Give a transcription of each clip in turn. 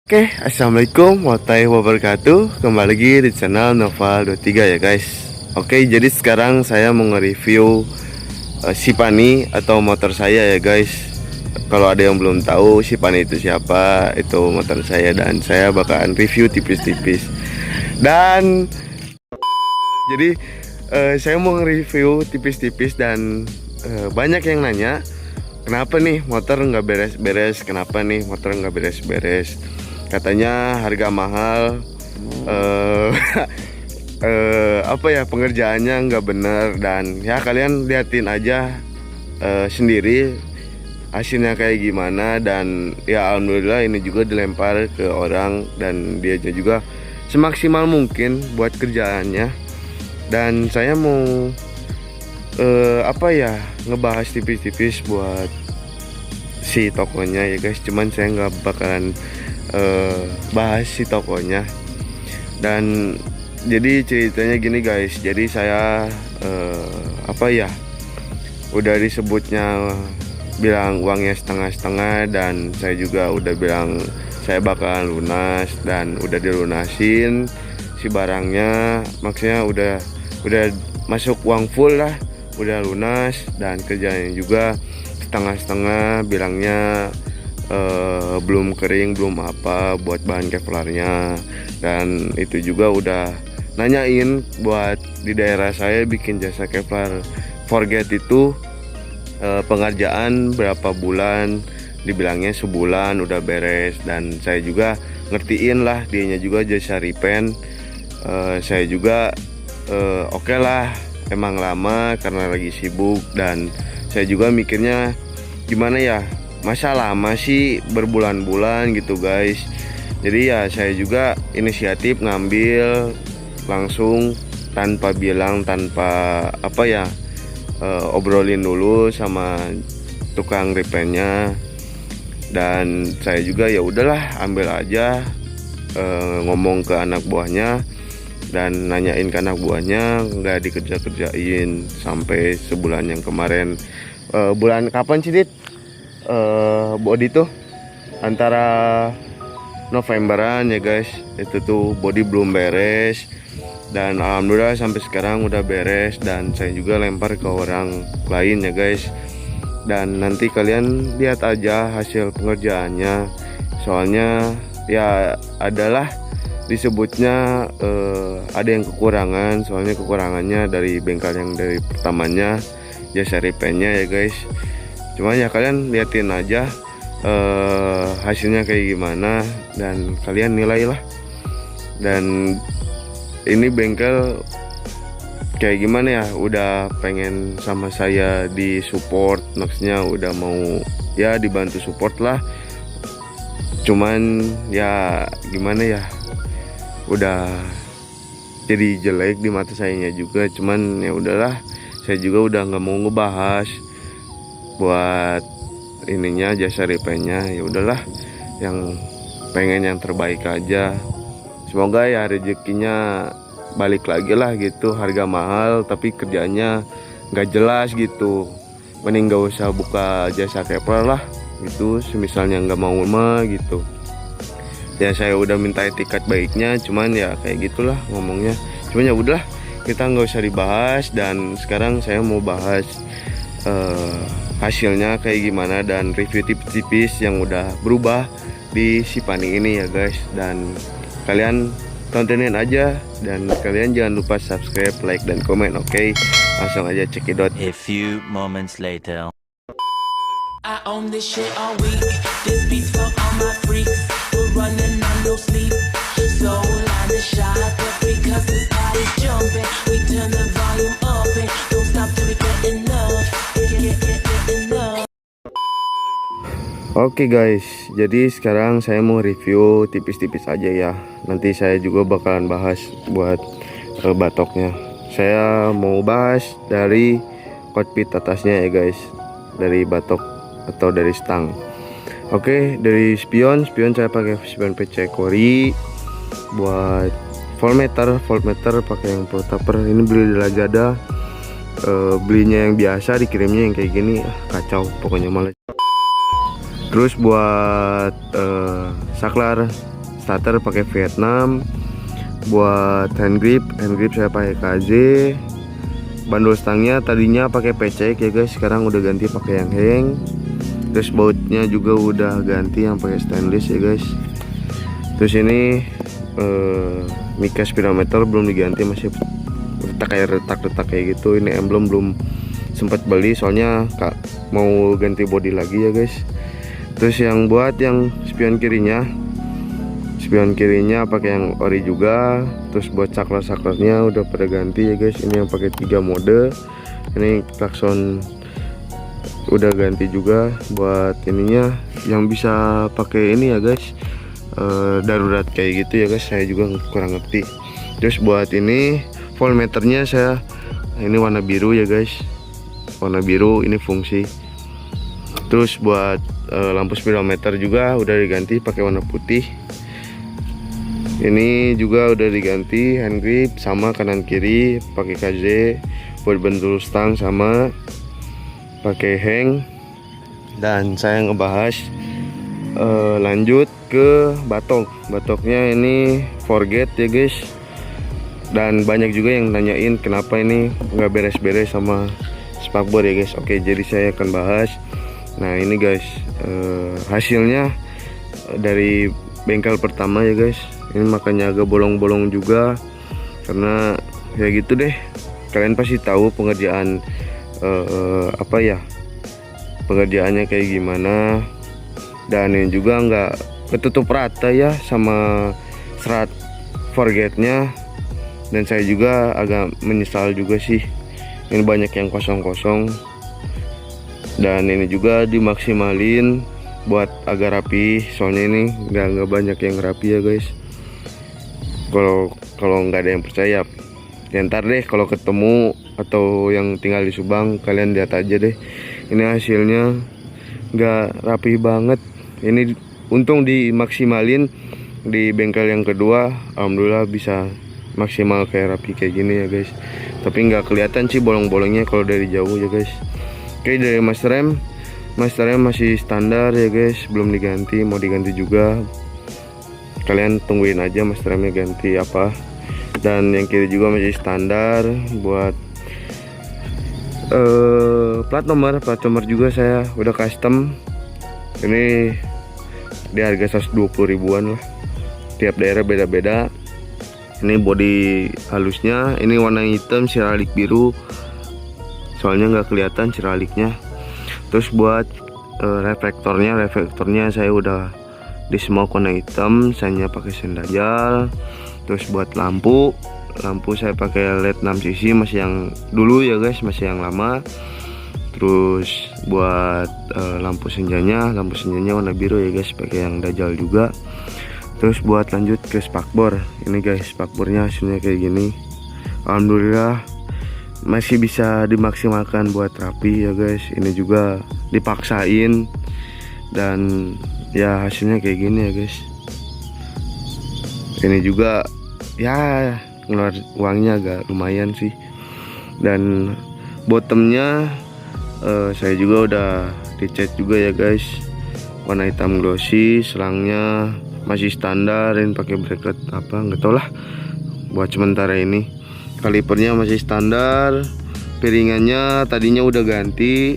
Oke, assalamualaikum warahmatullahi wabarakatuh. Kembali lagi di channel Noval 23 ya guys. Oke, jadi sekarang saya mau nge-review Sipani atau motor saya ya guys. Kalau ada yang belum tahu Sipani itu siapa, itu motor saya dan saya bakalan review tipis-tipis. Dan jadi saya mau nge-review tipis-tipis dan banyak yang nanya, kenapa nih motor nggak beres-beres? Kenapa nih motor nggak beres-beres? Katanya harga mahal, apa ya, pengerjaannya nggak bener. Dan ya kalian liatin aja sendiri hasilnya kayak gimana. Dan ya alhamdulillah ini juga dilempar ke orang dan dia juga semaksimal mungkin buat kerjaannya. Dan saya mau apa ya, ngebahas tipis-tipis buat si tokonya ya guys. Cuman saya nggak bakalan bahas si tokonya. Dan jadi ceritanya gini guys, jadi saya apa ya, udah disebutnya bilang uangnya setengah-setengah, dan saya juga udah bilang saya bakalan lunas dan udah dilunasin si barangnya. Maksudnya udah masuk uang full lah, udah lunas, dan kerjanya juga setengah-setengah, bilangnya belum kering, belum apa buat bahan kevlarnya. Dan itu juga udah nanyain buat di daerah saya bikin jasa kevlar forget itu pengerjaan berapa bulan, dibilangnya sebulan udah beres. Dan saya juga ngertiin lah, dianya juga jasa repaint. Saya juga oke lah, emang lama karena lagi sibuk. Dan saya juga mikirnya gimana ya, masa lama sih, berbulan-bulan gitu guys. Jadi ya saya juga inisiatif ngambil langsung tanpa bilang, tanpa apa ya, obrolin dulu sama tukang repaintnya. Dan saya juga ya udahlah, ambil aja, ngomong ke anak buahnya dan nanyain ke anak buahnya, nggak dikerja-kerjain sampai sebulan yang kemarin. Bulan kapan sih Dit? Body tuh antara Novemberan ya guys, itu tuh body belum beres. Dan alhamdulillah sampai sekarang udah beres, dan saya juga lempar ke orang lain ya guys. Dan nanti kalian lihat aja hasil pengerjaannya, soalnya ya adalah disebutnya ada yang kekurangan. Soalnya kekurangannya dari bengkel yang dari pertamanya, jasa repaintnya ya guys. Cuma ya kalian liatin aja hasilnya kayak gimana, dan kalian nilailah. Dan ini bengkel kayak gimana ya, udah pengen sama saya di support, maksudnya udah mau ya dibantu support lah. Cuman ya gimana ya, udah jadi jelek di mata sayanya juga. Cuman ya udahlah, saya juga udah nggak mau ngebahas buat ininya, jasa repaintnya. Ya udahlah, yang pengen yang terbaik aja. Semoga ya rezekinya balik lagi lah gitu. Harga mahal tapi kerjanya nggak jelas gitu, mending nggak usah buka jasa kevlar lah gitu, semisalnya nggak mau mah gitu. Ya saya udah minta etikat baiknya, cuman ya kayak gitulah ngomongnya. Cuman ya udahlah, kita nggak usah dibahas. Dan sekarang saya mau bahas hasilnya kayak gimana, dan review tipis-tipis yang udah berubah di Sipani ini ya guys. Dan kalian tontonin aja, dan kalian jangan lupa subscribe, like, dan komen. Oke, langsung aja cekidot. A few moments later. I own this shit all week. This beats for all my freaks. We're running on no sleep. So line the shot, but because this body's jumping, we turn the volume up and don't stop till we get enough. Get enough. Oke guys, jadi sekarang saya mau review tipis-tipis aja ya. Nanti saya juga bakalan bahas buat batoknya. Saya mau bahas dari kokpit atasnya ya guys, dari batok atau dari stang. Oke, dari spion saya pakai spion PC Kori. Buat voltmeter pakai yang Protapper. Ini beli di Lazada. Belinya yang biasa, dikirimnya yang kayak gini, kacau pokoknya malah. Terus buat saklar starter pakai Vietnam. Buat hand grip saya pakai KZ. Bandul stangnya tadinya pakai pecek ya guys, sekarang udah ganti pakai yang hang. Terus bautnya juga udah ganti yang pakai stainless ya guys. Terus ini mica speedometer belum diganti, masih retak kayak gitu. Ini emblem belum sempat beli soalnya mau ganti body lagi ya guys. Terus yang buat yang spion kirinya pakai yang ori juga. Terus buat saklar-saklarnya udah pada ganti ya guys. Ini yang pakai 3 mode. Ini klakson udah ganti juga. Buat ininya yang bisa pakai ini ya guys, darurat kayak gitu ya guys, saya juga kurang ngerti. Terus buat ini voltmeternya saya ini warna biru ya guys, warna biru ini fungsi. Terus buat lampu speedometer juga udah diganti pakai warna putih. Ini juga udah diganti hand grip sama kanan kiri pakai KZ. Buat bentul stang sama pakai hang. Dan saya ngebahas lanjut ke batoknya ini forget ya guys. Dan banyak juga yang nanyain kenapa ini nggak beres-beres sama spakbor ya guys. Oke, jadi saya akan bahas. Nah ini guys, hasilnya dari bengkel pertama ya guys. Ini makanya agak bolong-bolong juga karena ya gitu deh. Kalian pasti tahu pengerjaan pengerjaannya kayak gimana. Dan ini juga nggak ketutup rata ya sama serat forgetnya. Dan saya juga agak menyesal juga sih, ini banyak yang kosong-kosong. Dan ini juga dimaksimalin buat agak rapi, soalnya ini nggak banyak yang rapi ya guys. Kalau nggak ada yang percaya ya ntar deh kalau ketemu atau yang tinggal di Subang, kalian lihat aja deh. Ini hasilnya nggak rapi banget. Ini untung dimaksimalin di bengkel yang kedua, alhamdulillah bisa maksimal kayak rapi kayak gini ya guys. Tapi nggak kelihatan sih bolong-bolongnya kalau dari jauh ya guys. Oke, dari master rem masih standar ya guys, belum diganti, mau diganti juga. Kalian tungguin aja master remnya ganti apa. Dan yang kiri juga masih standar. Buat plat nomor juga saya udah custom. Ini di harga 120 ribuan lah, tiap daerah beda-beda. Ini body halusnya, ini warna hitam seralik biru, soalnya nggak kelihatan seraliknya. Terus buat reflektornya saya udah di semua warna hitam, saya pakai sendajal. Terus buat lampu saya pakai LED 6 cc, masih yang dulu ya guys, masih yang lama. Terus buat lampu senjanya warna biru ya guys, pakai yang dajal juga. Terus buat lanjut ke spakbor, ini guys spakbornya hasilnya kayak gini. Alhamdulillah masih bisa dimaksimalkan buat rapi ya guys. Ini juga dipaksain dan ya hasilnya kayak gini ya guys. Ini juga ya ngeluar uangnya agak lumayan sih. Dan bottomnya saya juga udah dicat juga ya guys, warna hitam glossy. Selangnya masih standar, ini pakai bracket apa nggak tau lah buat sementara ini. Kalipernya masih standar. Piringannya tadinya udah ganti,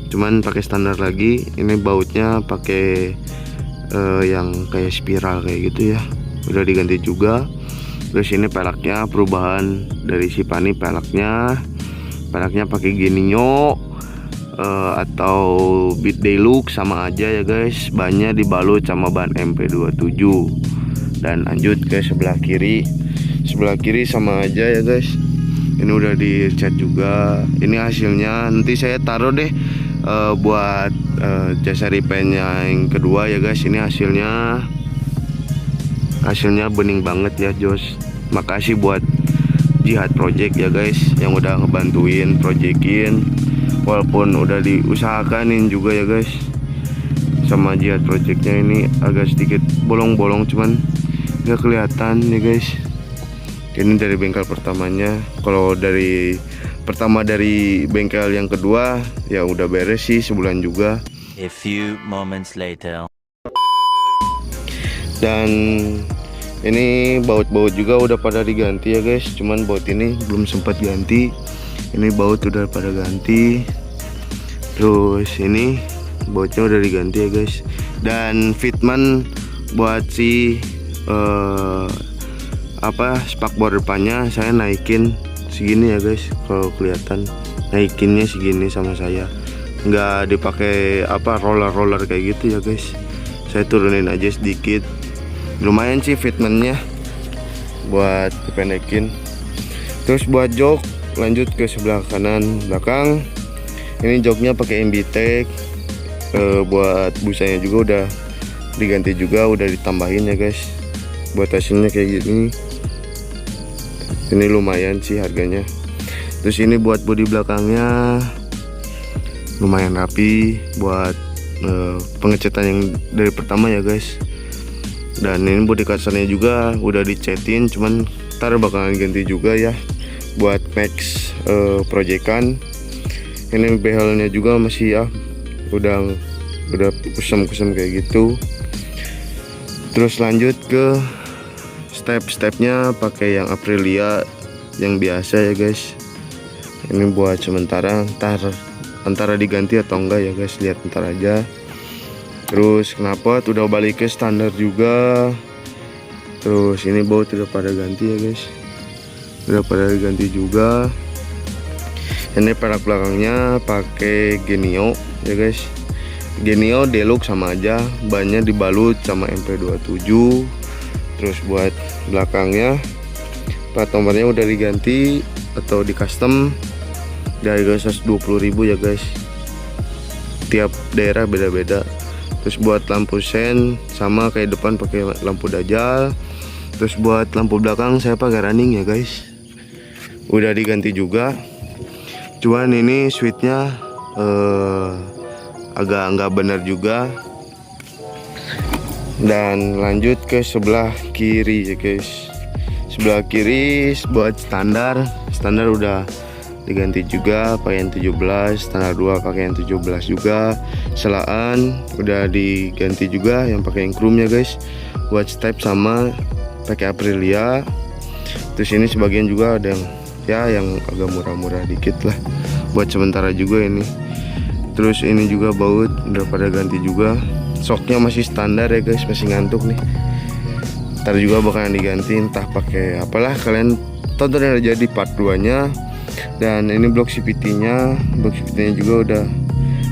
cuman pakai standar lagi. Ini bautnya pakai yang kayak spiral kayak gitu ya, udah diganti juga. Terus ini pelaknya perubahan dari si Pani, pelaknya pakai Genio atau Beat Deluxe sama aja ya guys. Bannya dibalut sama ban MP27. Dan lanjut ke sebelah kiri sama aja ya guys. Ini udah dicat juga. Ini hasilnya nanti saya taruh deh buat jasa repairnya yang kedua ya guys. Ini hasilnya bening banget ya Jos. Makasih buat Jihad Project ya guys, yang udah ngebantuin projectin, walaupun udah diusahakanin juga ya guys. Sama Jihad Projectnya ini agak sedikit bolong-bolong, cuman nggak kelihatan ya guys. Ini dari bengkel pertamanya. Kalau dari pertama dari bengkel yang kedua ya udah beres sih, sebulan juga. A few moments later. Dan ini baut-baut juga udah pada diganti ya guys, cuman baut ini belum sempat ganti. Ini baut udah pada ganti, terus ini bautnya udah diganti ya guys. Dan fitment buat si spakbor depannya saya naikin segini ya guys, kalau kelihatan naikinnya segini sama saya, nggak dipakai roller kayak gitu ya guys. Saya turunin aja sedikit, lumayan sih fitmentnya buat dipendekin. Terus buat jok lanjut ke sebelah kanan belakang, ini joknya pakai MBTEK. Buat busanya juga udah diganti juga, udah ditambahin ya guys. Buat hasilnya kayak gini, ini lumayan sih harganya. Terus ini buat bodi belakangnya lumayan rapi, buat pengecetan yang dari pertama ya guys. Dan ini bodi kasarnya juga udah dicetin, cuman ntar bakalan ganti juga ya buat max proyekan. Ini behelnya juga masih ya udah kusam-kusam kayak gitu. Terus lanjut ke step-stepnya pakai yang Aprilia yang biasa ya guys. Ini buat sementara, antara diganti atau enggak ya guys, lihat ntar aja. Terus knalpot udah balik ke standar juga. Terus ini baut udah pada ganti ya guys, udah pada ganti juga. Ini perak belakangnya pakai Genio ya guys. Genio Deluxe sama aja, bannya dibalut sama MP27. Terus buat belakangnya plat nomornya udah diganti atau di custom dari 120.000 ya guys, tiap daerah beda-beda. Terus buat lampu sen sama kayak depan pakai lampu dajal. Terus buat lampu belakang saya pakai running ya guys, udah diganti juga. Cuman ini switchnya agak nggak benar juga. Dan lanjut ke sebelah kiri ya guys. Sebelah kiri buat standar udah diganti juga, pakai yang 17, standar 2 pakai yang 17 juga. Selaan udah diganti juga, yang pakai yang chrome ya guys. Buat step sama pakai Aprilia. Terus ini sebagian juga ada yang agak murah-murah dikit lah, buat sementara juga ini. Terus ini juga baut udah pada ganti juga. Soknya masih standar ya guys, masih ngantuk nih. Ntar juga bakalan diganti, entah pakai apalah, kalian tonton aja di part 2 nya. Dan ini blok CVT nya juga udah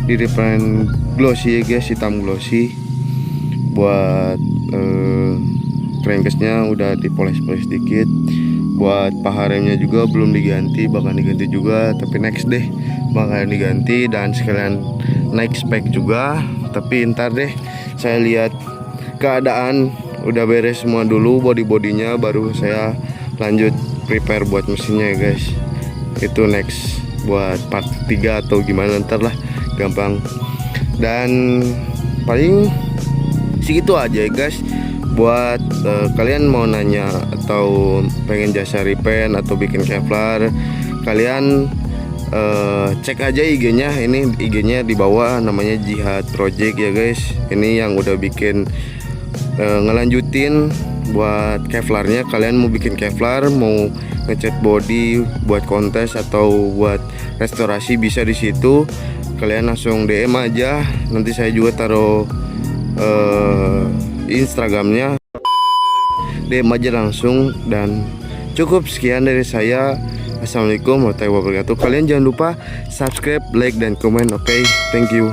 di reprint glossy ya guys, hitam glossy. Buat crankcase-nya udah dipoles-poles dikit. Buat paha remnya juga belum diganti, bakalan diganti juga, tapi next deh bakalan diganti. Dan sekalian naik spek juga, tapi ntar deh saya lihat keadaan udah beres semua dulu body-bodinya, baru saya lanjut prepare buat mesinnya ya guys. Itu next buat part 3 atau gimana, ntar lah, gampang. Dan paling segitu aja ya guys. Buat kalian mau nanya atau pengen jasa repaint atau bikin Kevlar, kalian cek aja IG-nya. Ini IG-nya di bawah, namanya Jihad Project ya guys. Ini yang udah bikin ngelanjutin buat Kevlarnya. Kalian mau bikin Kevlar, mau ngecat body buat kontes atau buat restorasi, bisa di situ. Kalian langsung DM aja, nanti saya juga taruh Instagramnya. DM aja langsung. Dan cukup sekian dari saya. Assalamualaikum warahmatullahi wabarakatuh. Kalian jangan lupa subscribe, like, dan komen. Oke, thank you.